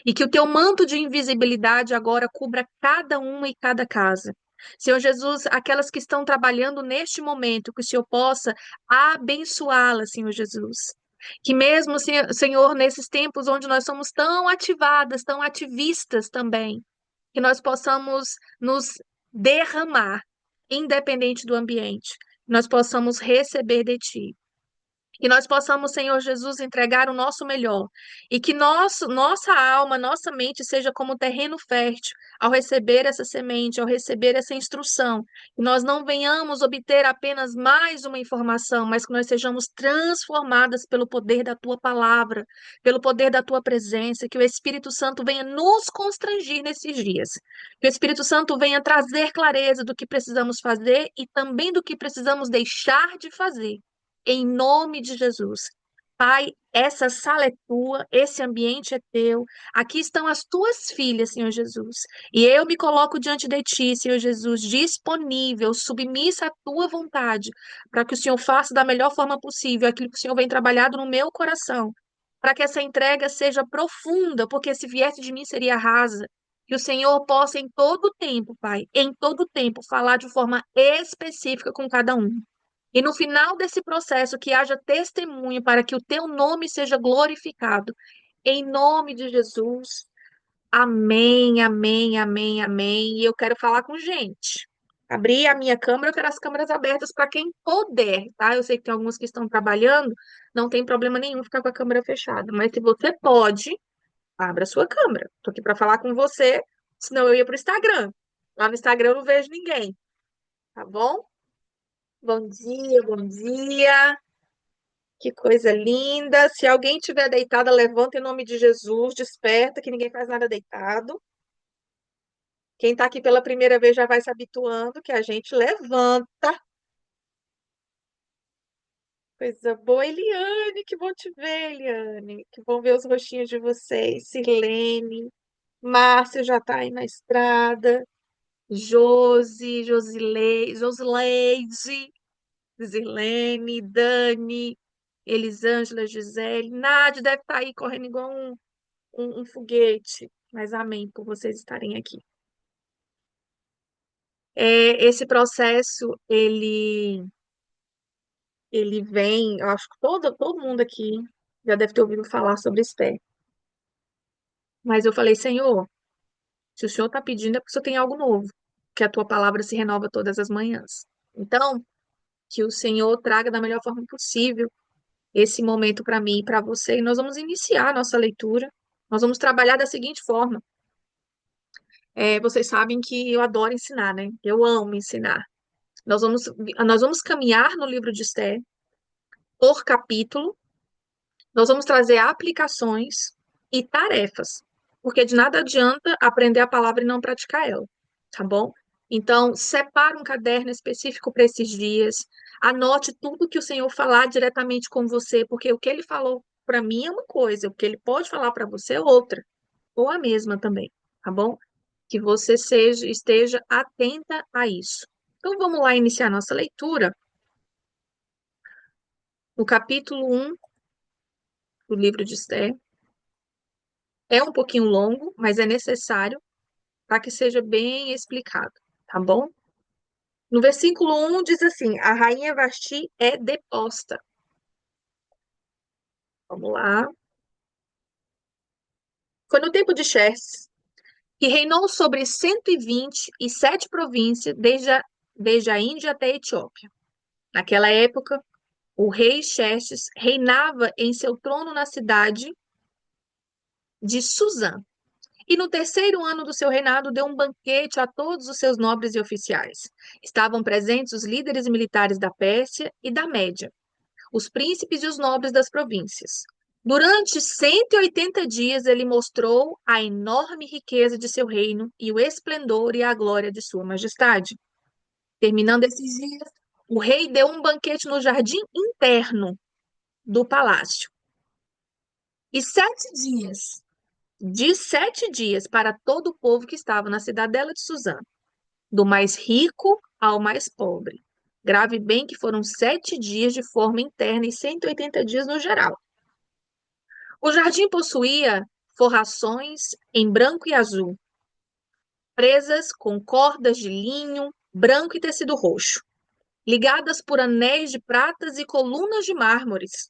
e que o teu manto de invisibilidade agora cubra cada uma e cada casa. Senhor Jesus, aquelas que estão trabalhando neste momento, que o Senhor possa abençoá-las, Senhor Jesus. Que mesmo, Senhor, nesses tempos onde nós somos tão ativadas, tão ativistas também, que nós possamos nos derramar, independente do ambiente, que nós possamos receber de Ti. Que nós possamos, Senhor Jesus, entregar o nosso melhor e que nossa alma, nossa mente seja como terreno fértil ao receber essa semente, ao receber essa instrução. Que nós não venhamos obter apenas mais uma informação, mas que nós sejamos transformadas pelo poder da Tua palavra, pelo poder da Tua presença, que o Espírito Santo venha nos constrangir nesses dias. Que o Espírito Santo venha trazer clareza do que precisamos fazer e também do que precisamos deixar de fazer em nome de Jesus. Pai, essa sala é tua, esse ambiente é teu. Aqui estão as tuas filhas, Senhor Jesus. E eu me coloco diante de ti, Senhor Jesus, disponível, submissa à tua vontade, para que o Senhor faça da melhor forma possível aquilo que o Senhor vem trabalhado no meu coração, para que essa entrega seja profunda, porque se viesse de mim seria rasa. Que o Senhor possa em todo o tempo, Pai, em todo o tempo, falar de forma específica com cada um. E no final desse processo, que haja testemunho para que o teu nome seja glorificado. Em nome de Jesus. Amém, amém, amém, amém. E eu quero falar com gente. Abrir a minha câmera, eu quero as câmeras abertas para quem puder, tá? Eu sei que tem alguns que estão trabalhando, não tem problema nenhum ficar com a câmera fechada, mas se você pode, abra a sua câmera. Tô aqui para falar com você, senão eu ia pro Instagram. Lá no Instagram eu não vejo ninguém, tá bom? Bom dia, bom dia. Que coisa linda. Se alguém estiver deitada, levanta em nome de Jesus, desperta, que ninguém faz nada deitado. Quem está aqui pela primeira vez já vai se habituando, que a gente levanta. Coisa boa, Eliane, que bom te ver, Eliane. Que bom ver os rostinhos de vocês. Sirlene, Márcio já está aí na estrada. Josi, Josileide, Zirlene, Dani, Elisângela, Gisele. Nádia deve estar aí correndo igual um foguete. Mas amém por vocês estarem aqui. Esse processo, ele vem, eu acho que todo mundo aqui já deve ter ouvido falar sobre espé. Mas eu falei, Senhor, se o Senhor está pedindo é porque o Senhor tem algo novo, que a tua palavra se renova todas as manhãs. Então, que o Senhor traga da melhor forma possível esse momento para mim e para você. E nós vamos iniciar a nossa leitura. Nós vamos trabalhar da seguinte forma. Vocês sabem que eu adoro ensinar, né? Eu amo ensinar. Nós vamos, nós vamos caminhar no livro de Esther por capítulo. Nós vamos trazer aplicações e tarefas, porque de nada adianta aprender a palavra e não praticar ela, tá bom? Então, separa um caderno específico para esses dias, anote tudo que o Senhor falar diretamente com você, porque o que ele falou para mim é uma coisa, o que ele pode falar para você é outra, ou a mesma também, tá bom? Que você esteja atenta a isso. Então, vamos lá iniciar nossa leitura. No capítulo 1 do livro de Esther. É um pouquinho longo, mas é necessário para que seja bem explicado, tá bom? No versículo 1 diz assim: a rainha Vasti é deposta. Vamos lá. Foi no tempo de Xerxes, que reinou sobre 127 províncias, desde a Índia até a Etiópia. Naquela época, o rei Xerxes reinava em seu trono na cidade de Suzã. E no terceiro ano do seu reinado, deu um banquete a todos os seus nobres e oficiais. Estavam presentes os líderes militares da Pérsia e da Média, os príncipes e os nobres das províncias. Durante 180 dias, ele mostrou a enorme riqueza de seu reino e o esplendor e a glória de sua majestade. Terminando esses dias, o rei deu um banquete no jardim interno do palácio. E 7 dias de 7 dias para todo o povo que estava na cidadela de Suzã, do mais rico ao mais pobre. Grave bem que foram 7 dias de forma interna e 180 dias no geral. O jardim possuía forrações em branco e azul, presas com cordas de linho branco e tecido roxo, ligadas por anéis de pratas e colunas de mármores.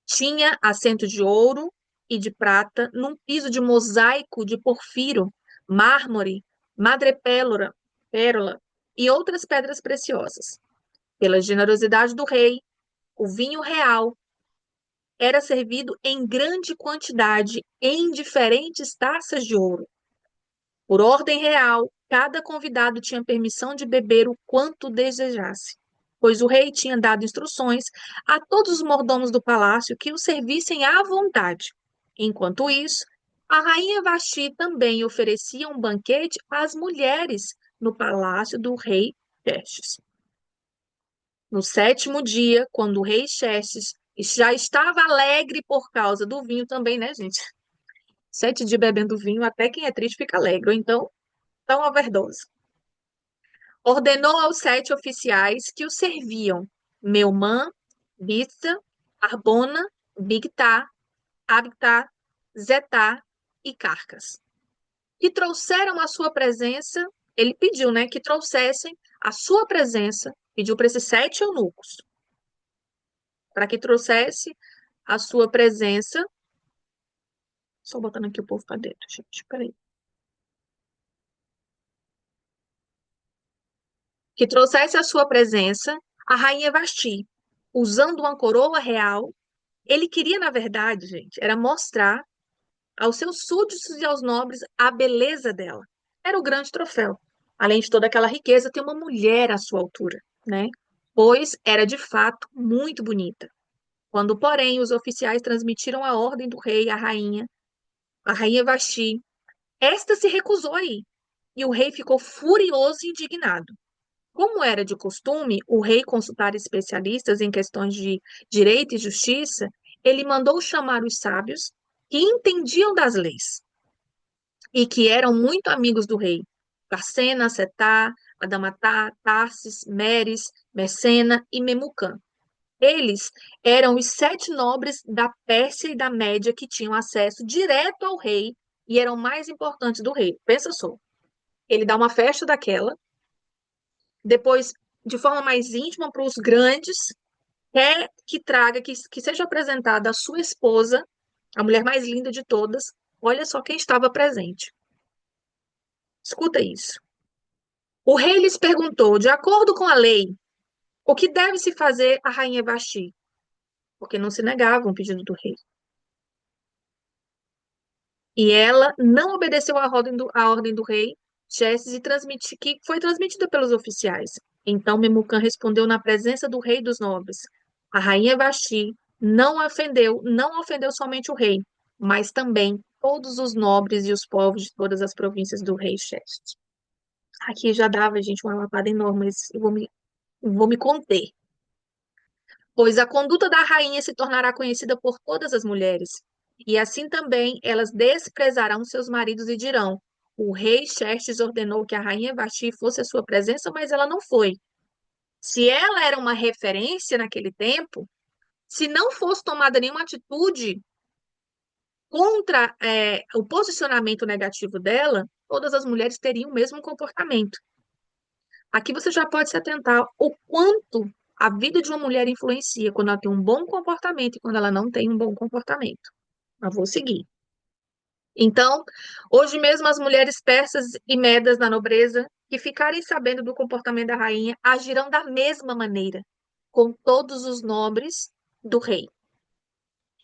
Tinha assento de ouro e de prata num piso de mosaico de porfiro, mármore, madrepérola, pérola e outras pedras preciosas. Pela generosidade do rei, o vinho real era servido em grande quantidade em diferentes taças de ouro. Por ordem real, cada convidado tinha permissão de beber o quanto desejasse, pois o rei tinha dado instruções a todos os mordomos do palácio que o servissem à vontade. Enquanto isso, a rainha Vasti também oferecia um banquete às mulheres no palácio do rei Xerxes. No sétimo dia, quando o rei Xerxes já estava alegre por causa do vinho também, né, gente? 7 dias bebendo vinho, até quem é triste fica alegre, ou então tão overdose. Ordenou aos 7 oficiais que o serviam: Meumã, Biztha, Arbona, Bigtá, Abitá, Zetá e Carcas, que trouxeram a sua presença. Ele pediu, né, que trouxessem a sua presença, pediu para esses 7 eunucos, para que trouxesse a sua presença. Só botando aqui o povo para dentro, gente, peraí. Que trouxesse a sua presença a rainha Vasti, usando uma coroa real. Ele queria, na verdade, gente, era mostrar aos seus súditos e aos nobres a beleza dela. Era o grande troféu. Além de toda aquela riqueza, ter uma mulher à sua altura, né? Pois era de fato muito bonita. Quando, porém, os oficiais transmitiram a ordem do rei à rainha, a rainha Vasti, esta se recusou a ir. E o rei ficou furioso e indignado. Como era de costume o rei consultar especialistas em questões de direito e justiça, ele mandou chamar os sábios que entendiam das leis e que eram muito amigos do rei: Carcena, Setá, Adamatá, Tarsis, Meres, Mercena e Memucã. Eles eram os 7 nobres da Pérsia e da Média que tinham acesso direto ao rei e eram mais importantes do rei. Pensa só, ele dá uma festa daquela, depois, de forma mais íntima, para os grandes, quer que traga, que seja apresentada a sua esposa, a mulher mais linda de todas. Olha só quem estava presente. Escuta isso. O rei lhes perguntou, de acordo com a lei, o que deve se fazer a rainha Vasti, porque não se negavam o pedido do rei. E ela não obedeceu à ordem do rei Xerxes e que foi transmitida pelos oficiais. Então Memucã respondeu na presença do rei dos nobres: a rainha Vasti não ofendeu somente o rei, mas também todos os nobres e os povos de todas as províncias do rei Xerxes. Aqui já dava, gente, uma lapada enorme, mas eu vou me conter. Pois a conduta da rainha se tornará conhecida por todas as mulheres, e assim também elas desprezarão seus maridos e dirão: o rei Xerxes ordenou que a rainha Vasti fosse à sua presença, mas ela não foi. Se ela era uma referência naquele tempo, se não fosse tomada nenhuma atitude contra o posicionamento negativo dela, todas as mulheres teriam o mesmo comportamento. Aqui você já pode se atentar o quanto a vida de uma mulher influencia quando ela tem um bom comportamento e quando ela não tem um bom comportamento. Mas vou seguir. Então, hoje mesmo as mulheres persas e medas da nobreza que ficarem sabendo do comportamento da rainha agirão da mesma maneira com todos os nobres do rei.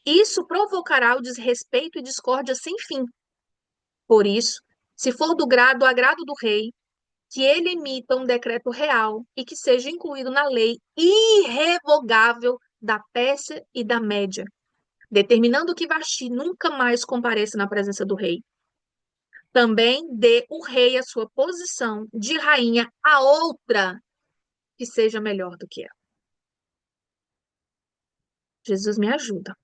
Isso provocará o desrespeito e discórdia sem fim. Por isso, se for do agrado do rei, que ele emita um decreto real e que seja incluído na lei irrevogável da Pérsia e da Média, determinando que Vasti nunca mais compareça na presença do rei. Também dê o rei a sua posição de rainha a outra que seja melhor do que ela. Jesus me ajuda.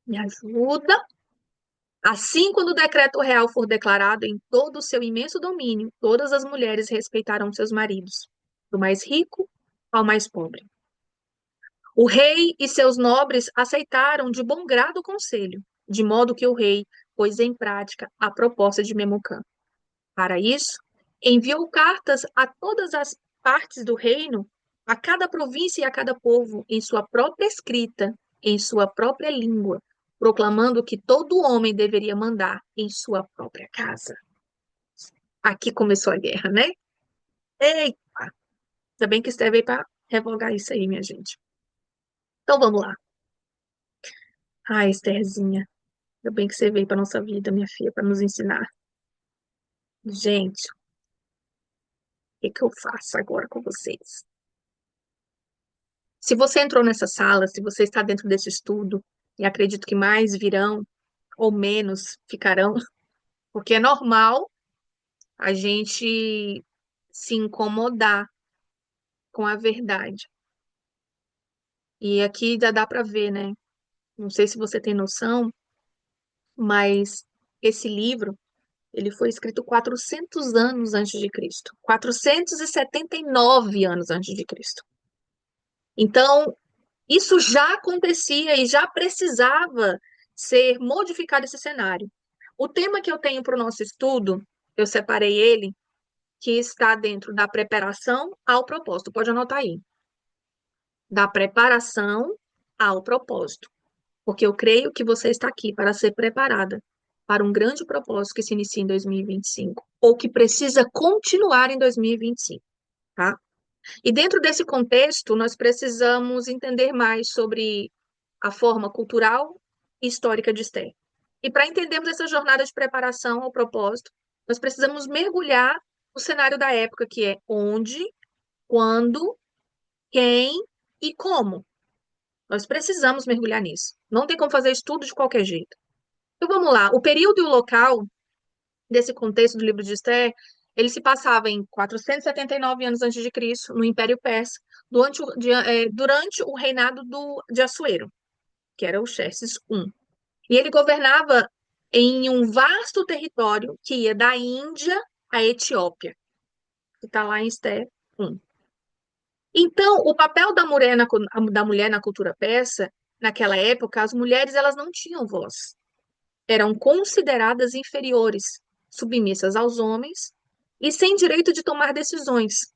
Me ajuda. Assim, quando o decreto real for declarado em todo o seu imenso domínio, todas as mulheres respeitarão seus maridos, do mais rico ao mais pobre. O rei e seus nobres aceitaram de bom grado o conselho, de modo que o rei pôs em prática a proposta de Memucã. Para isso, enviou cartas a todas as partes do reino, a cada província e a cada povo, em sua própria escrita, em sua própria língua, proclamando que todo homem deveria mandar em sua própria casa. Aqui começou a guerra, né? Eita! Ainda bem que Esther veio para revogar isso aí, minha gente. Então vamos lá. Ai, Estherzinha, ainda bem que você veio para nossa vida, minha filha, para nos ensinar. Gente, o que que eu faço agora com vocês? Se você entrou nessa sala, se você está dentro desse estudo, e acredito que mais virão ou menos ficarão, porque é normal a gente se incomodar com a verdade. E aqui já dá para ver, né? Não sei se você tem noção, mas esse livro, ele foi escrito 400 anos antes de Cristo, 479 anos antes de Cristo. Então, isso já acontecia e já precisava ser modificado esse cenário. O tema que eu tenho para o nosso estudo, eu separei ele, que está dentro da preparação ao propósito. Pode anotar aí. Da preparação ao propósito. Porque eu creio que você está aqui para ser preparada para um grande propósito que se inicia em 2025, ou que precisa continuar em 2025, tá? E dentro desse contexto, nós precisamos entender mais sobre a forma cultural e histórica de Esther. E para entendermos essa jornada de preparação ao propósito, nós precisamos mergulhar no cenário da época, que é onde, quando, quem e como. Nós precisamos mergulhar nisso. Não tem como fazer isso tudo de qualquer jeito. Então vamos lá. O período e o local desse contexto do livro de Esther, ele se passava em 479 anos antes de Cristo, no Império Persa, durante o reinado de Assuero, que era o Xerxes I. E ele governava em um vasto território que ia da Índia à Etiópia, que está lá em Esther 1. Então, o papel da mulher na cultura persa, naquela época, as mulheres elas não tinham voz. Eram consideradas inferiores, submissas aos homens e sem direito de tomar decisões.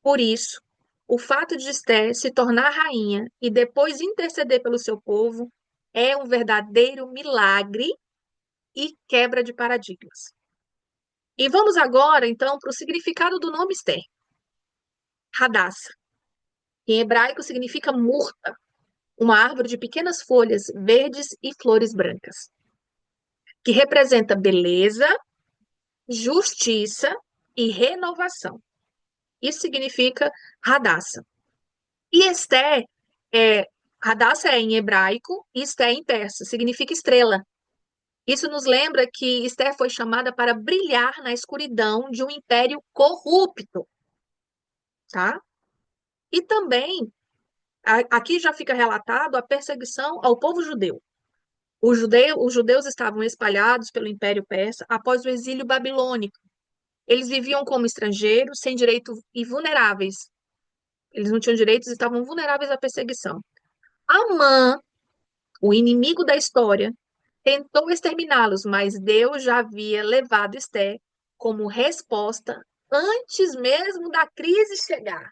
Por isso, o fato de Esther se tornar rainha e depois interceder pelo seu povo é um verdadeiro milagre e quebra de paradigmas. E vamos agora, então, para o significado do nome Esther. Hadassah. Em hebraico significa murta, uma árvore de pequenas folhas verdes e flores brancas, que representa beleza, justiça e renovação. Isso significa Hadassah. E Esther, Hadassah é em hebraico e Esther em persa, significa estrela. Isso nos lembra que Esther foi chamada para brilhar na escuridão de um império corrupto, tá? E também, aqui já fica relatado a perseguição ao povo judeu. Os judeus estavam espalhados pelo Império Persa após o exílio babilônico. Eles viviam como estrangeiros, sem direito e vulneráveis. Eles não tinham direitos e estavam vulneráveis à perseguição. Amã, o inimigo da história, tentou exterminá-los, mas Deus já havia levado Esther como resposta antes mesmo da crise chegar.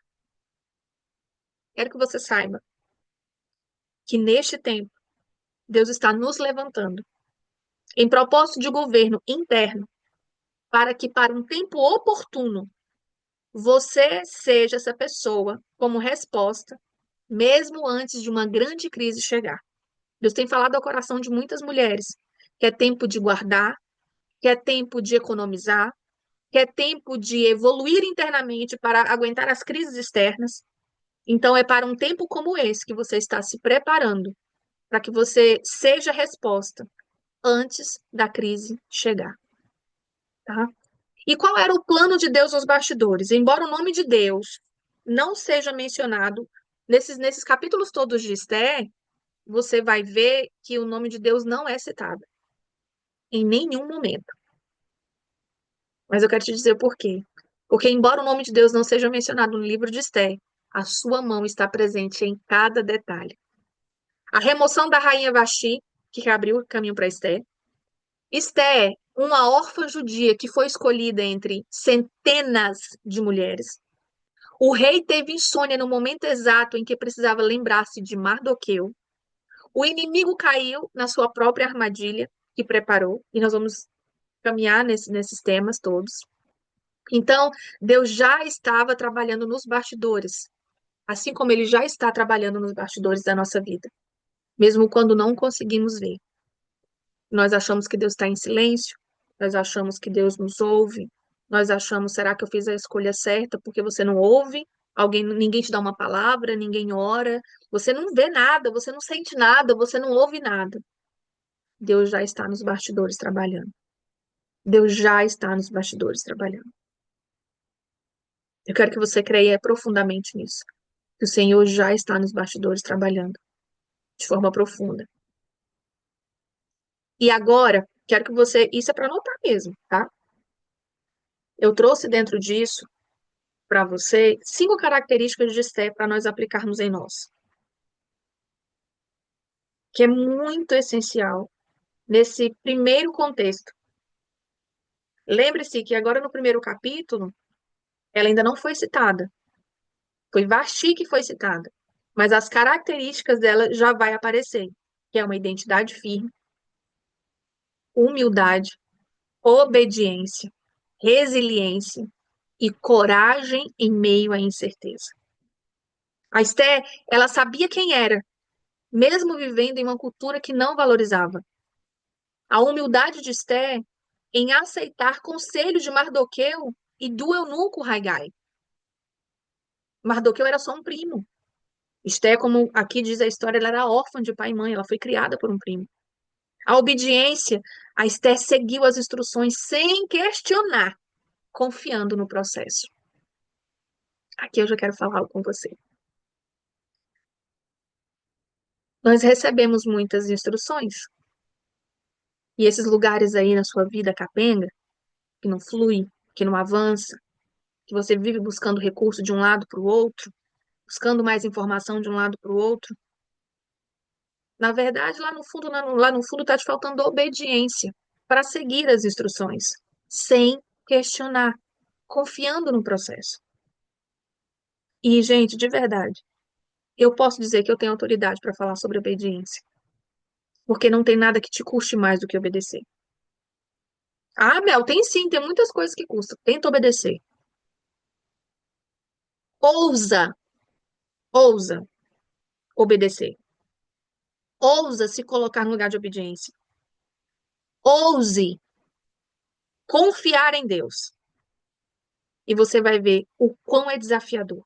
Quero que você saiba que neste tempo Deus está nos levantando em propósito de governo interno para que, para um tempo oportuno, você seja essa pessoa como resposta, mesmo antes de uma grande crise chegar. Deus tem falado ao coração de muitas mulheres que é tempo de guardar, que é tempo de economizar, que é tempo de evoluir internamente para aguentar as crises externas. Então, é para um tempo como esse que você está se preparando para que você seja a resposta antes da crise chegar, tá? E qual era o plano de Deus nos bastidores? Embora o nome de Deus não seja mencionado nesses capítulos todos de Esther, você vai ver que o nome de Deus não é citado em nenhum momento. Mas eu quero te dizer o porquê. Porque, embora o nome de Deus não seja mencionado no livro de Esther, a sua mão está presente em cada detalhe. A remoção da rainha Vasti, que abriu o caminho para Esté. Esté, uma órfã judia que foi escolhida entre centenas de mulheres. O rei teve insônia no momento exato em que precisava lembrar-se de Mardoqueu. O inimigo caiu na sua própria armadilha que preparou, e nós vamos caminhar nesses temas todos. Então, Deus já estava trabalhando nos bastidores, assim como ele já está trabalhando nos bastidores da nossa vida, mesmo quando não conseguimos ver. Nós achamos que Deus está em silêncio, nós achamos que Deus nos ouve, nós achamos, será que eu fiz a escolha certa porque você não ouve? Ninguém te dá uma palavra, ninguém ora, você não vê nada, você não sente nada, você não ouve nada. Deus já está nos bastidores trabalhando. Deus já está nos bastidores trabalhando. Eu quero que você creia profundamente nisso, que o Senhor já está nos bastidores trabalhando de forma profunda. E agora, quero que você, isso é para anotar mesmo, tá? Eu trouxe dentro disso para você 5 características de Esté para nós aplicarmos em nós, que é muito essencial nesse primeiro contexto. Lembre-se que agora no primeiro capítulo, ela ainda não foi citada. Foi Vasti que foi citada. Mas as características dela já vai aparecer, que é uma identidade firme, humildade, obediência, resiliência e coragem em meio à incerteza. A Esté, ela sabia quem era, mesmo vivendo em uma cultura que não valorizava. A humildade de Esté em aceitar conselhos de Mardoqueu e do eunuco Haggai. Mardoqueu era só um primo. Esté, como aqui diz a história, ela era órfã de pai e mãe, ela foi criada por um primo. A obediência, a Esté seguiu as instruções sem questionar, confiando no processo. Aqui eu já quero falar algo com você. Nós recebemos muitas instruções, e esses lugares aí na sua vida capenga, que não flui, que não avança, que você vive buscando recurso de um lado para o outro, buscando mais informação de um lado para o outro. Na verdade, lá no fundo está te faltando obediência para seguir as instruções, sem questionar, confiando no processo. E, gente, de verdade, eu posso dizer que eu tenho autoridade para falar sobre obediência, porque não tem nada que te custe mais do que obedecer. Ah, Mel, tem sim, tem muitas coisas que custam. Tenta obedecer. Ousa, ousa obedecer. Ousa se colocar no lugar de obediência. Ouse confiar em Deus. E você vai ver o quão é desafiador,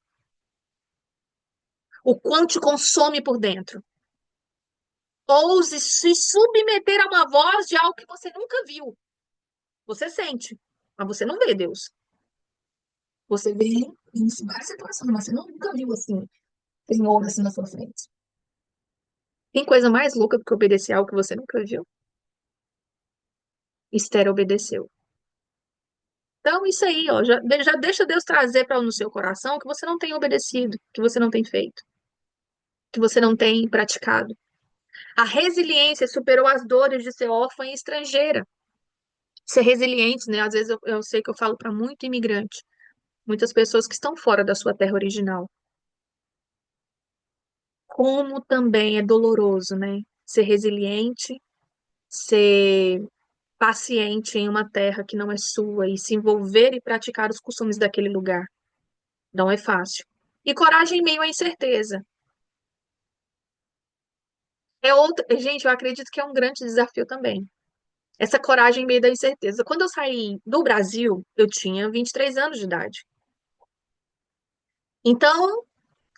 o quão te consome por dentro. Ouse se submeter a uma voz de algo que você nunca viu. Você sente, mas você não vê Deus. Você vê em várias situações, mas você nunca viu assim, Senhor assim na sua frente. Tem coisa mais louca do que obedecer algo que você nunca viu? Esther obedeceu. Então, isso aí, ó, já deixa Deus trazer para no seu coração o que você não tem obedecido, que você não tem feito, que você não tem praticado. A resiliência superou as dores de ser órfã e estrangeira. Ser resiliente, né? Às vezes eu sei que eu falo para muito imigrante, muitas pessoas que estão fora da sua terra original. Como também é doloroso, né? Ser resiliente, ser paciente em uma terra que não é sua e se envolver e praticar os costumes daquele lugar. Não é fácil. E coragem em meio à incerteza. É outra, gente, eu acredito que é um grande desafio também. Essa coragem em meio da incerteza. Quando eu saí do Brasil, eu tinha 23 anos de idade. Então,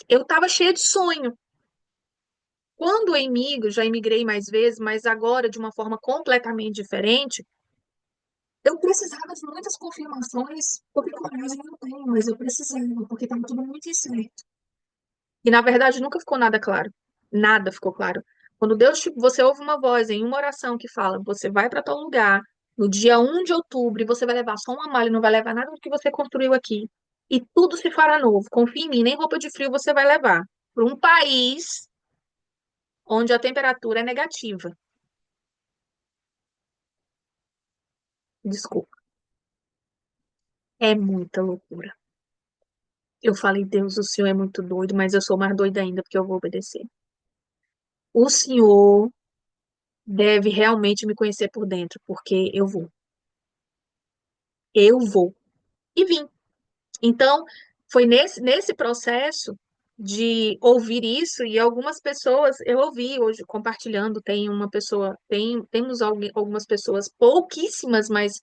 eu estava cheia de sonho. Quando eu imigro, já imigrei mais vezes, mas agora de uma forma completamente diferente, eu precisava de muitas confirmações, porque coragem eu não tenho, mas eu precisava, porque estava tudo muito incerto. E na verdade nunca ficou nada claro. Nada ficou claro. Quando Deus, você ouve uma voz em uma oração que fala, você vai para tal lugar, no dia 1 de outubro, e você vai levar só uma malha, não vai levar nada do que você construiu aqui. E tudo se fará novo. Confia em mim, nem roupa de frio você vai levar. Para um país onde a temperatura é negativa. Desculpa, é muita loucura. Eu falei, Deus, o Senhor é muito doido, mas eu sou mais doida ainda porque eu vou obedecer. O Senhor deve realmente me conhecer por dentro, porque eu vou. Eu vou. E vim. Então, foi nesse processo de ouvir isso, e algumas pessoas, eu ouvi hoje compartilhando, tem uma pessoa, temos algumas pessoas, pouquíssimas, mas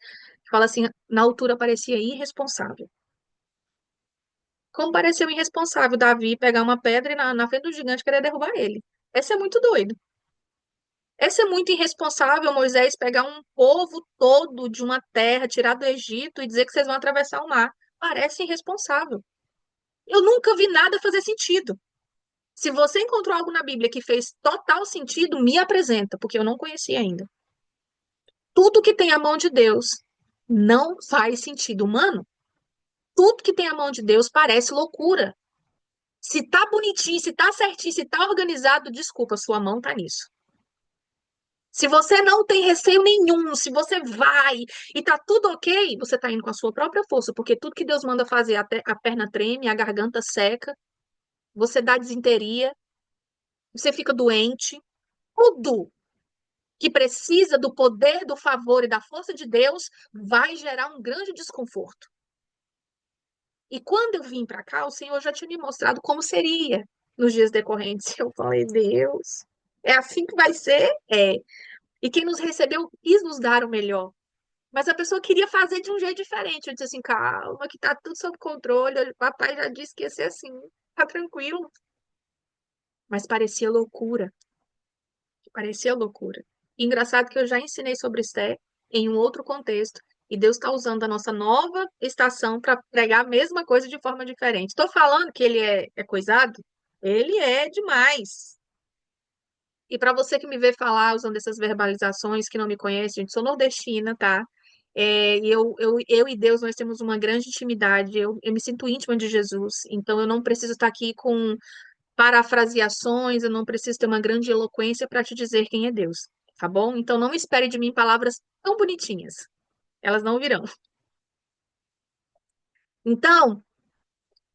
fala assim, na altura parecia irresponsável. Como pareceu irresponsável Davi pegar uma pedra e na frente do gigante querer derrubar ele. Esse é muito doido. Esse é muito irresponsável, Moisés, pegar um povo todo de uma terra, tirar do Egito e dizer que vocês vão atravessar o mar. Parece irresponsável. Eu nunca vi nada fazer sentido. Se você encontrou algo na Bíblia que fez total sentido, me apresenta, porque eu não conhecia ainda. Tudo que tem a mão de Deus não faz sentido humano. Tudo que tem a mão de Deus parece loucura. Se tá bonitinho, se tá certinho, se tá organizado, desculpa, sua mão tá nisso. Se você não tem receio nenhum, se você vai e tá tudo ok, você tá indo com a sua própria força, porque tudo que Deus manda fazer, até a perna treme, a garganta seca, você dá disenteria, você fica doente, tudo que precisa do poder, do favor e da força de Deus vai gerar um grande desconforto. E quando eu vim para cá, o Senhor já tinha me mostrado como seria nos dias decorrentes. Eu falei, Deus, é assim que vai ser? É. E quem nos recebeu quis nos dar o melhor. Mas a pessoa queria fazer de um jeito diferente. Eu disse assim, calma, que tá tudo sob controle. O papai já disse que ia ser assim. Tá tranquilo. Mas parecia loucura. E engraçado que eu já ensinei sobre Esté em um outro contexto, e Deus está usando a nossa nova estação para pregar a mesma coisa de forma diferente. Estou falando que ele é coisado? Ele é demais. E para você que me vê falar usando essas verbalizações, que não me conhece, gente, sou nordestina, tá? E eu e Deus, nós temos uma grande intimidade. Eu me sinto íntima de Jesus, então eu não preciso estar aqui com parafraseações, eu não preciso ter uma grande eloquência para te dizer quem é Deus, tá bom? Então não espere de mim palavras tão bonitinhas, elas não virão. Então,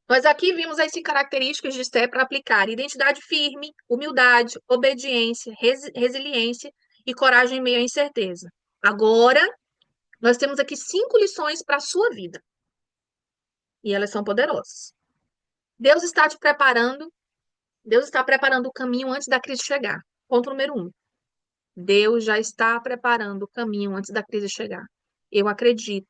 nós aqui vimos as 5 características de Esté para aplicar: identidade firme, humildade, obediência, resiliência e coragem em meio à incerteza. Agora, nós temos aqui 5 lições para a sua vida, e elas são poderosas. Deus está te preparando, Deus está preparando o caminho antes da crise chegar. Ponto número 1. Deus já está preparando o caminho antes da crise chegar. Eu acredito,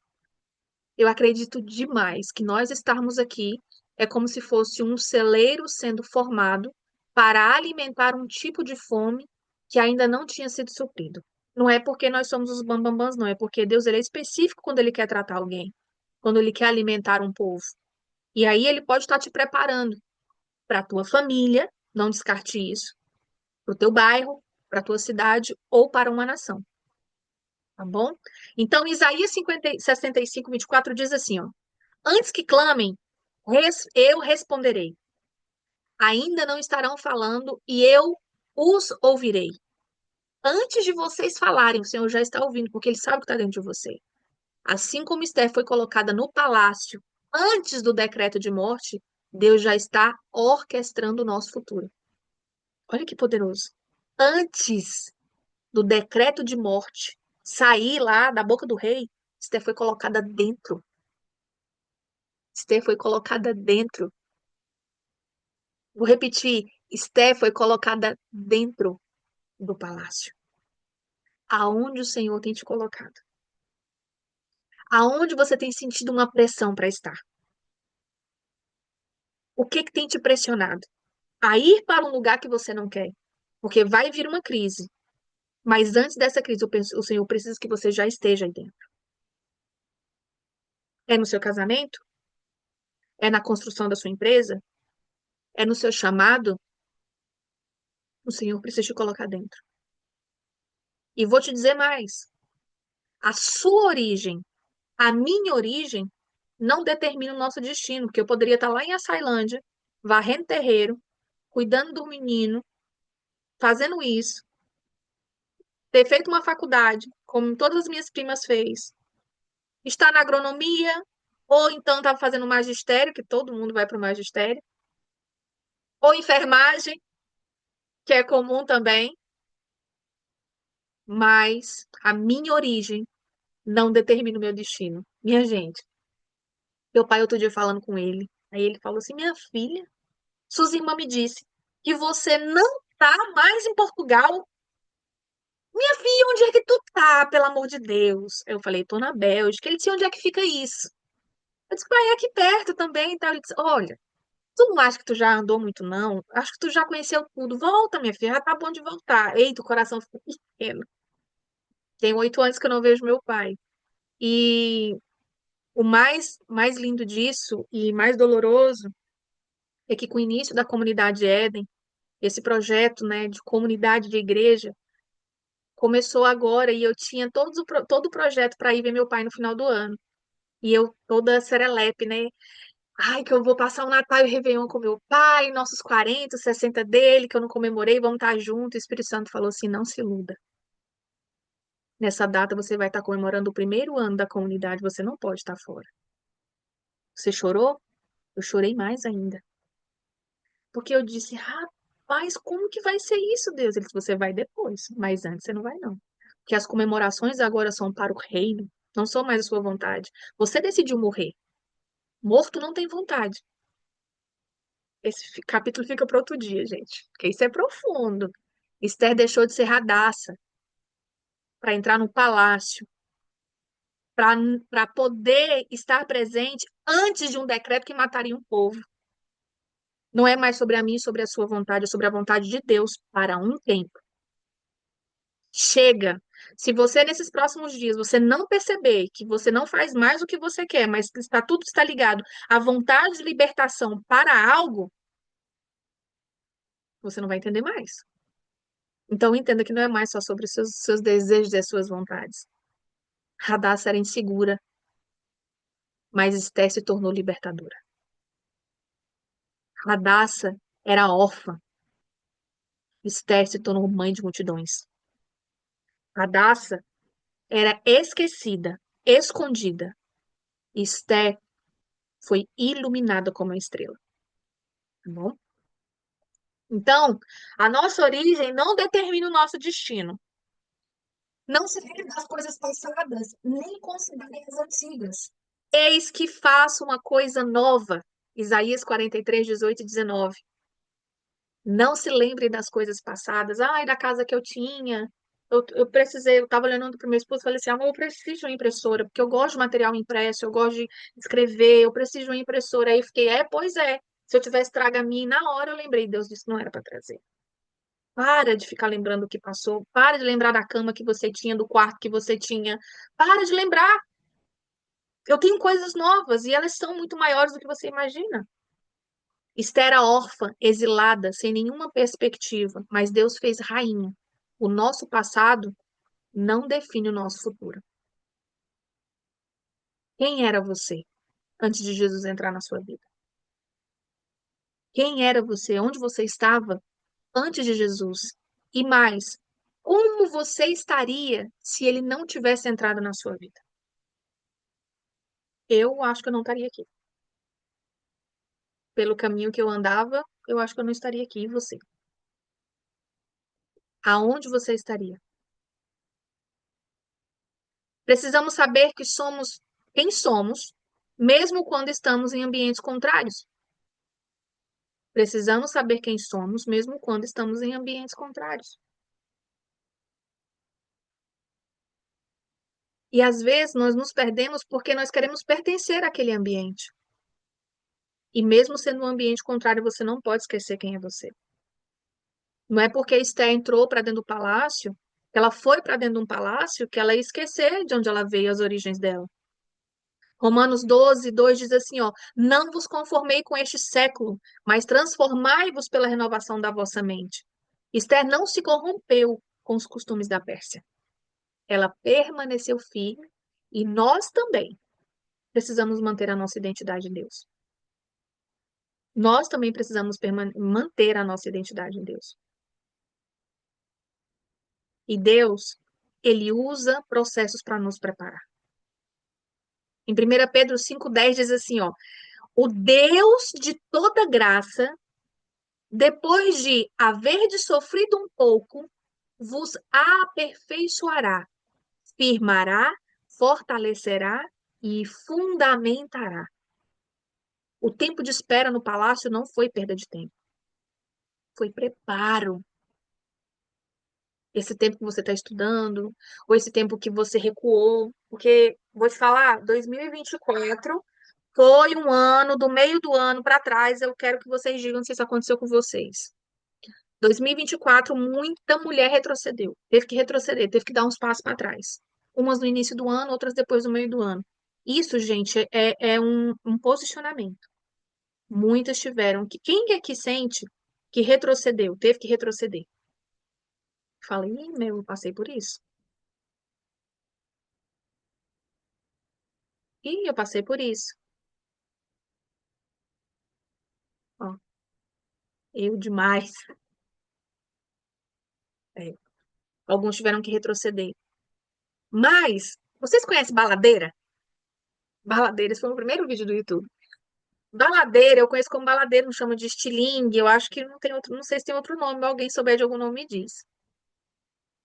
eu acredito demais que nós estarmos aqui é como se fosse um celeiro sendo formado para alimentar um tipo de fome que ainda não tinha sido suprido. Não é porque nós somos os bambambãs, não, é porque Deus ele é específico quando ele quer tratar alguém, quando ele quer alimentar um povo. E aí ele pode estar te preparando para a tua família, não descarte isso, para o teu bairro, para a tua cidade ou para uma nação. Tá bom? Então, Isaías 65, 24 diz assim, ó: Antes que clamem, eu responderei. Ainda não estarão falando e eu os ouvirei. Antes de vocês falarem, o Senhor já está ouvindo, porque Ele sabe o que está dentro de você. Assim como Esther foi colocada no palácio antes do decreto de morte, Deus já está orquestrando o nosso futuro. Olha que poderoso. Antes do decreto de morte sair lá da boca do rei, Esther foi colocada dentro. Esther foi colocada dentro. Vou repetir: Esther foi colocada dentro do palácio. Aonde o Senhor tem te colocado? Aonde você tem sentido uma pressão para estar? O que que tem te pressionado? A ir para um lugar que você não quer? Porque vai vir uma crise. Mas antes dessa crise, o Senhor precisa que você já esteja aí dentro. É no seu casamento? É na construção da sua empresa? É no seu chamado? O Senhor precisa te colocar dentro. E vou te dizer mais: a sua origem, a minha origem, não determina o nosso destino, porque eu poderia estar lá em Açailândia, varrendo terreiro, cuidando do menino, fazendo isso, ter feito uma faculdade, como todas as minhas primas fez, Está na agronomia, ou então estava fazendo magistério, que todo mundo vai para o magistério, ou enfermagem, que é comum também, mas a minha origem não determina o meu destino. Minha gente, meu pai outro dia falando com ele, aí ele falou assim: minha filha, sua irmã me disse que você não tá mais em Portugal. Minha filha, onde é que tu tá, pelo amor de Deus? Eu falei, tô na Bélgica. Ele disse, onde é que fica isso? Eu disse, pai, é aqui perto também e tal. Ele disse, olha, tu não acha que tu já andou muito, não? Acho que tu já conheceu tudo. Volta, minha filha, já tá bom de voltar. Eita, o coração ficou pequeno. Tem 8 anos que eu não vejo meu pai. E o mais lindo disso e mais doloroso é que com o início da comunidade Éden, esse projeto, né, de comunidade de igreja, começou agora e eu tinha todo o projeto para ir ver meu pai no final do ano. E eu toda serelepe, né? Ai, que eu vou passar o Natal e o Réveillon com meu pai, nossos 40, 60 dele, que eu não comemorei, vamos estar juntos. O Espírito Santo falou assim: não se iluda. Nessa data você vai estar comemorando o primeiro ano da comunidade, você não pode estar fora. Você chorou? Eu chorei mais ainda. Porque eu disse: rapaz, como que vai ser isso, Deus? Ele disse: você vai depois, mas antes você não vai, não. Porque as comemorações agora são para o reino, não são mais a sua vontade. Você decidiu morrer. Morto não tem vontade. Esse capítulo fica para outro dia, gente, porque isso é profundo. Esther deixou de ser radaça para entrar no palácio, para poder estar presente antes de um decreto que mataria um povo. Não é mais sobre a mim, sobre a sua vontade, é sobre a vontade de Deus para um tempo. Chega. Se você, nesses próximos dias, você não perceber que você não faz mais o que você quer, mas que está, tudo está ligado à vontade de libertação para algo, você não vai entender mais. Então, entenda que não é mais só sobre os seus desejos e as suas vontades. Radassa era insegura, mas Esté se tornou libertadora. Radassa era órfã, Esté se tornou mãe de multidões. Radassa era esquecida, escondida. Esté foi iluminada como uma estrela. Tá bom? Então, a nossa origem não determina o nosso destino. Não se lembre das coisas passadas, nem considere as antigas. Eis que faço uma coisa nova. Isaías 43, 18 e 19. Não se lembre das coisas passadas. Ai, da casa que eu tinha. Eu precisei, eu estava olhando para o meu esposo e falei assim: amor, eu preciso de uma impressora, porque eu gosto de material impresso, eu gosto de escrever, eu preciso de uma impressora. Aí eu fiquei, pois é. Se eu tivesse trago a minha, na hora eu lembrei, Deus disse que não era para trazer. Para de ficar lembrando o que passou. Para de lembrar da cama que você tinha, do quarto que você tinha. Para de lembrar. Eu tenho coisas novas e elas são muito maiores do que você imagina. Esther era órfã, exilada, sem nenhuma perspectiva, mas Deus fez rainha. O nosso passado não define o nosso futuro. Quem era você antes de Jesus entrar na sua vida? Quem era você? Onde você estava antes de Jesus? E mais, como você estaria se ele não tivesse entrado na sua vida? Eu acho que eu não estaria aqui. Pelo caminho que eu andava, eu acho que eu não estaria aqui. E você? Aonde você estaria? Precisamos saber que somos quem somos, mesmo quando estamos em ambientes contrários. Precisamos saber quem somos, mesmo quando estamos em ambientes contrários. E às vezes nós nos perdemos porque nós queremos pertencer àquele ambiente. E mesmo sendo um ambiente contrário, você não pode esquecer quem é você. Não é porque a Esté entrou para dentro do palácio, que ela foi para dentro de um palácio, que ela ia esquecer de onde ela veio, as origens dela. Romanos 12, 2 diz assim, ó, não vos conformei com este século, mas transformai-vos pela renovação da vossa mente. Esther não se corrompeu com os costumes da Pérsia. Ela permaneceu firme e nós também precisamos manter a nossa identidade em Deus. Nós também precisamos manter a nossa identidade em Deus. E Deus, ele usa processos para nos preparar. Em 1 Pedro 5,10 diz assim, ó, o Deus de toda graça, depois de haverdes sofrido um pouco, vos aperfeiçoará, firmará, fortalecerá e fundamentará. O tempo de espera no palácio não foi perda de tempo, foi preparo. Esse tempo que você está estudando, ou esse tempo que você recuou, porque vou te falar, 2024 foi um ano, do meio do ano para trás, eu quero que vocês digam se isso aconteceu com vocês. 2024, muita mulher retrocedeu, teve que retroceder, teve que dar uns passos para trás. Umas no início do ano, outras depois do meio do ano. Isso, gente, é um posicionamento. Muitas tiveram que. Quem é que sente que retrocedeu, teve que retroceder? Falei, meu, eu passei por isso. Ih, eu passei por isso. Ó, eu demais. É, alguns tiveram que retroceder. Mas, vocês conhecem baladeira? Baladeira, esse foi o primeiro vídeo do YouTube. Baladeira, eu conheço como baladeira, não chama de estilingue, eu acho que não tem outro, não sei se tem outro nome, alguém souber de algum nome me diz.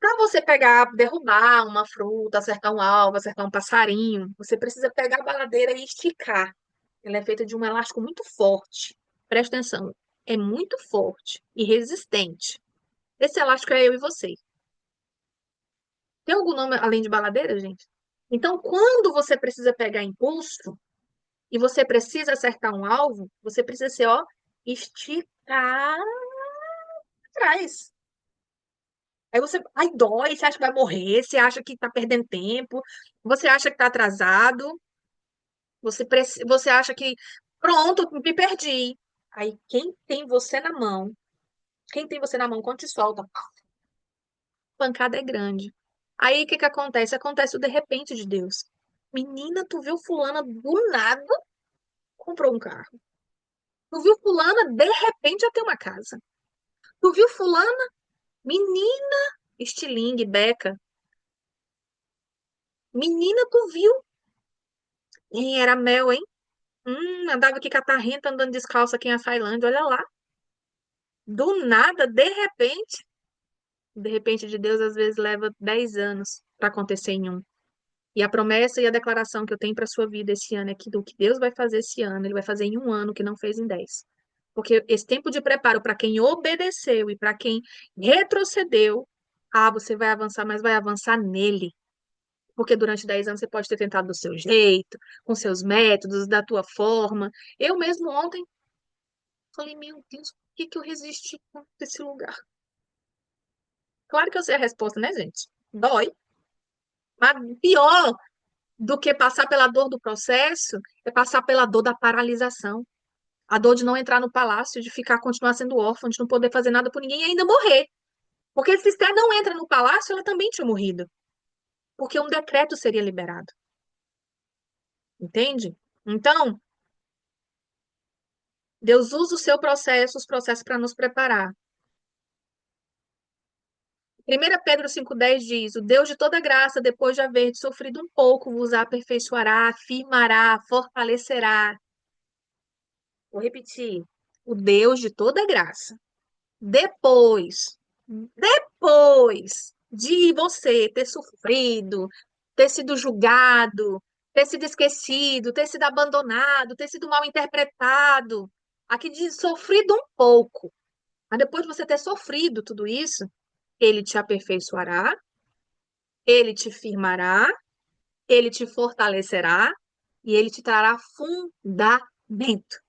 Para você pegar, derrubar uma fruta, acertar um alvo, acertar um passarinho, você precisa pegar a baladeira e esticar. Ela é feita de um elástico muito forte. Presta atenção, é muito forte e resistente. Esse elástico é eu e você. Tem algum nome além de baladeira, gente? Então, quando você precisa pegar impulso e você precisa acertar um alvo, você precisa ser, ó, esticar atrás. Aí você, aí dói, você acha que vai morrer, você acha que tá perdendo tempo, você acha que tá atrasado, você acha que, pronto, me perdi. Aí quem tem você na mão, quem tem você na mão, quando te solta, a pancada é grande. Aí o que que acontece? Acontece o de repente de Deus. Menina, tu viu fulana do nada comprou um carro. Tu viu fulana de repente já tem uma casa. Tu viu fulana, menina, estilingue, beca. Menina, tu viu? E era mel, hein? Andava aqui catarrenta, andando descalça aqui na Tailândia, olha lá. Do nada, de repente de Deus, às vezes leva 10 anos para acontecer em um. E a promessa e a declaração que eu tenho para sua vida esse ano é que do que Deus vai fazer esse ano, Ele vai fazer em um ano o que não fez em 10. Porque esse tempo de preparo para quem obedeceu e para quem retrocedeu, você vai avançar, mas vai avançar nele. Porque durante 10 anos você pode ter tentado do seu jeito, com seus métodos, da tua forma. Eu mesmo ontem falei, meu Deus, por que que eu resisti desse lugar? Claro que eu sei a resposta, né, gente? Dói. Mas pior do que passar pela dor do processo é passar pela dor da paralisação. A dor de não entrar no palácio, de ficar, continuar sendo órfã, de não poder fazer nada por ninguém e ainda morrer. Porque se Esther não entra no palácio, ela também tinha morrido. Porque um decreto seria liberado. Entende? Então, Deus usa o seu processo, os processos para nos preparar. 1 Pedro 5,10 diz: o Deus de toda graça, depois de haver sofrido um pouco, vos aperfeiçoará, firmará, fortalecerá. Vou repetir. O Deus de toda graça, depois de você ter sofrido, ter sido julgado, ter sido esquecido, ter sido abandonado, ter sido mal interpretado, aqui diz sofrido um pouco. Mas depois de você ter sofrido tudo isso, ele te aperfeiçoará, ele te firmará, ele te fortalecerá e ele te trará fundamento.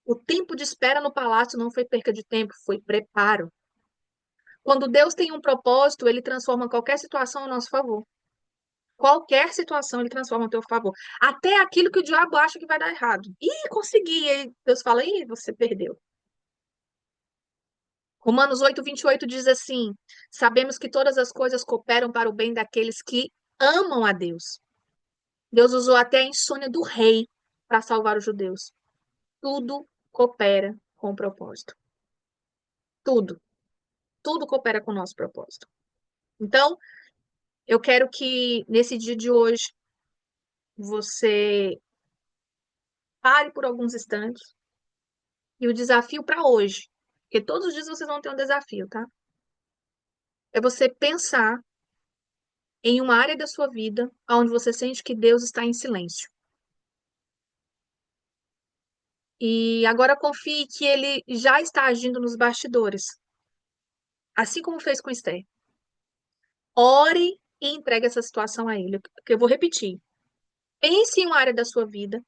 O tempo de espera no palácio não foi perca de tempo, foi preparo. Quando Deus tem um propósito, ele transforma qualquer situação a nosso favor. Qualquer situação ele transforma a teu favor. Até aquilo que o diabo acha que vai dar errado. Ih, consegui. E aí Deus fala, ih, você perdeu. Romanos 8:28 diz assim: sabemos que todas as coisas cooperam para o bem daqueles que amam a Deus. Deus usou até a insônia do rei para salvar os judeus. Tudo coopera com o propósito. Tudo. Tudo coopera com o nosso propósito. Então, eu quero que nesse dia de hoje você pare por alguns instantes e o desafio para hoje, porque todos os dias vocês vão ter um desafio, tá? É você pensar em uma área da sua vida onde você sente que Deus está em silêncio. E agora confie que ele já está agindo nos bastidores, assim como fez com Esther. Ore e entregue essa situação a ele. Porque eu vou repetir. Pense em uma área da sua vida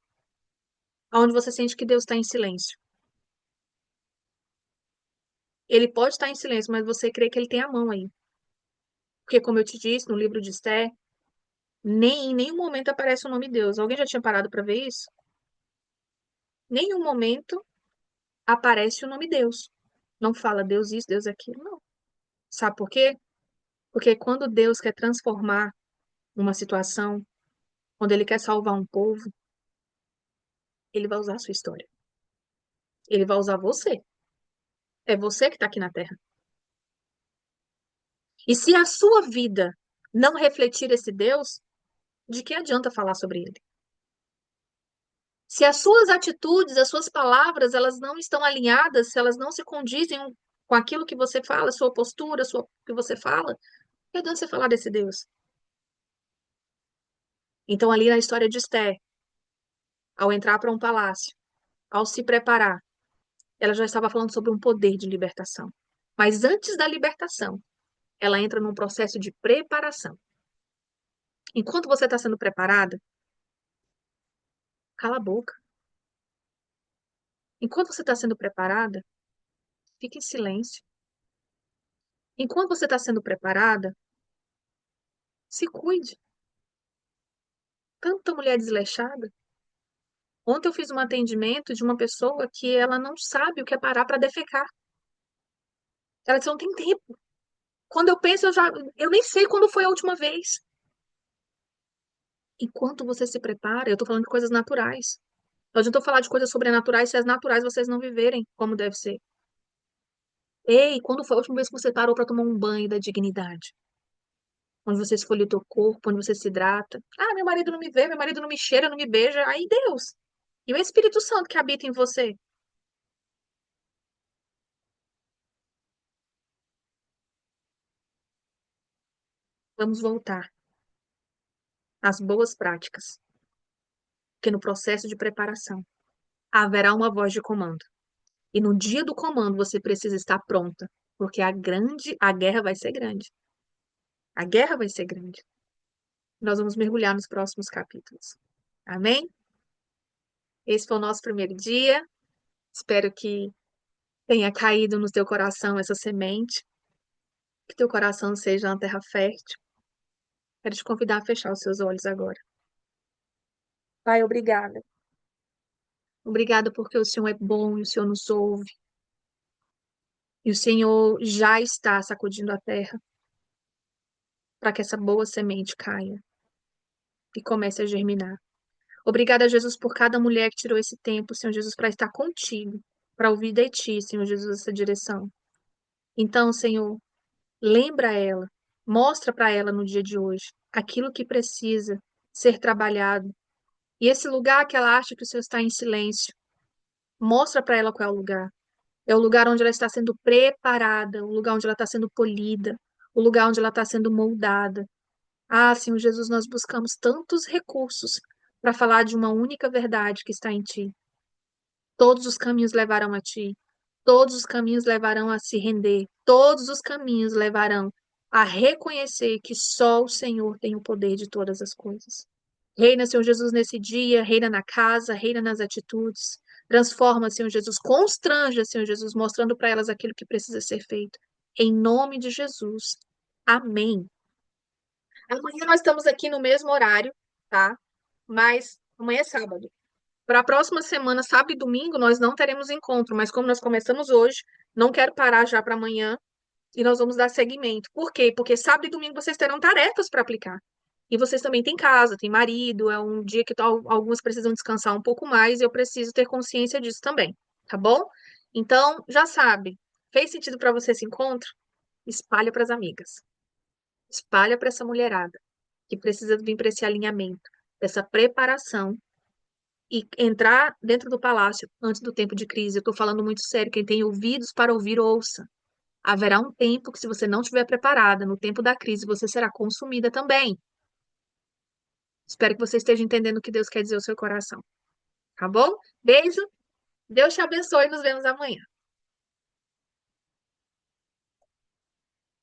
onde você sente que Deus está em silêncio. Ele pode estar em silêncio, mas você crê que ele tem a mão aí. Porque, como eu te disse no livro de Esther, nem em nenhum momento aparece o nome de Deus. Alguém já tinha parado para ver isso? Nenhum momento aparece o nome Deus. Não fala Deus isso, Deus aquilo, não. Sabe por quê? Porque quando Deus quer transformar uma situação, quando ele quer salvar um povo, ele vai usar a sua história. Ele vai usar você. É você que está aqui na Terra. E se a sua vida não refletir esse Deus, de que adianta falar sobre ele? Se as suas atitudes, as suas palavras, elas não estão alinhadas, se elas não se condizem com aquilo que você fala, sua postura, o que você fala, que adianta você falar desse Deus? Então, ali na história de Esther, ao entrar para um palácio, ao se preparar, ela já estava falando sobre um poder de libertação. Mas antes da libertação, ela entra num processo de preparação. Enquanto você está sendo preparada, cala a boca. Enquanto você está sendo preparada, fique em silêncio. Enquanto você está sendo preparada, se cuide. Tanta mulher desleixada. Ontem eu fiz um atendimento de uma pessoa que ela não sabe o que é parar para defecar. Ela disse, não tem tempo. Quando eu penso, eu nem sei quando foi a última vez. Enquanto você se prepara, eu estou falando de coisas naturais. Eu não estou falando de coisas sobrenaturais se as naturais vocês não viverem como deve ser. Ei, quando foi a última vez que você parou para tomar um banho da dignidade? Onde você escolhe o teu corpo, onde você se hidrata. Ah, meu marido não me vê, meu marido não me cheira, não me beija. Aí Deus. E o Espírito Santo que habita em você. Vamos voltar às boas práticas. Porque no processo de preparação haverá uma voz de comando. E no dia do comando você precisa estar pronta. Porque a guerra vai ser grande. A guerra vai ser grande. Nós vamos mergulhar nos próximos capítulos. Amém? Esse foi o nosso primeiro dia. Espero que tenha caído no teu coração essa semente, que teu coração seja uma terra fértil. Quero te convidar a fechar os seus olhos agora. Pai, obrigada. Obrigada porque o Senhor é bom e o Senhor nos ouve. E o Senhor já está sacudindo a terra para que essa boa semente caia e comece a germinar. Obrigada, Jesus, por cada mulher que tirou esse tempo, Senhor Jesus, para estar contigo, para ouvir de ti, Senhor Jesus, essa direção. Então, Senhor, lembra ela, mostra para ela no dia de hoje aquilo que precisa ser trabalhado. E esse lugar que ela acha que o Senhor está em silêncio, mostra para ela qual é o lugar. É o lugar onde ela está sendo preparada, o lugar onde ela está sendo polida, o lugar onde ela está sendo moldada. Ah, Senhor Jesus, nós buscamos tantos recursos para falar de uma única verdade que está em Ti. Todos os caminhos levarão a Ti. Todos os caminhos levarão a se render. Todos os caminhos levarão a reconhecer que só o Senhor tem o poder de todas as coisas. Reina, Senhor Jesus, nesse dia, reina na casa, reina nas atitudes. Transforma, Senhor Jesus, constranja, Senhor Jesus, mostrando para elas aquilo que precisa ser feito. Em nome de Jesus. Amém. Amanhã nós estamos aqui no mesmo horário, tá? Mas amanhã é sábado. Para a próxima semana, sábado e domingo, nós não teremos encontro, mas como nós começamos hoje, não quero parar já para amanhã e nós vamos dar seguimento. Por quê? Porque sábado e domingo vocês terão tarefas para aplicar. E vocês também têm casa, têm marido, é um dia que algumas precisam descansar um pouco mais e eu preciso ter consciência disso também, tá bom? Então, já sabe, fez sentido para você esse encontro? Espalha para as amigas. Espalha para essa mulherada que precisa vir para esse alinhamento. dessa preparação e entrar dentro do palácio antes do tempo de crise. Eu estou falando muito sério. Quem tem ouvidos para ouvir, ouça. Haverá um tempo que, se você não estiver preparada, no tempo da crise, você será consumida também. Espero que você esteja entendendo o que Deus quer dizer ao seu coração. Tá bom? Beijo, Deus te abençoe e nos vemos amanhã.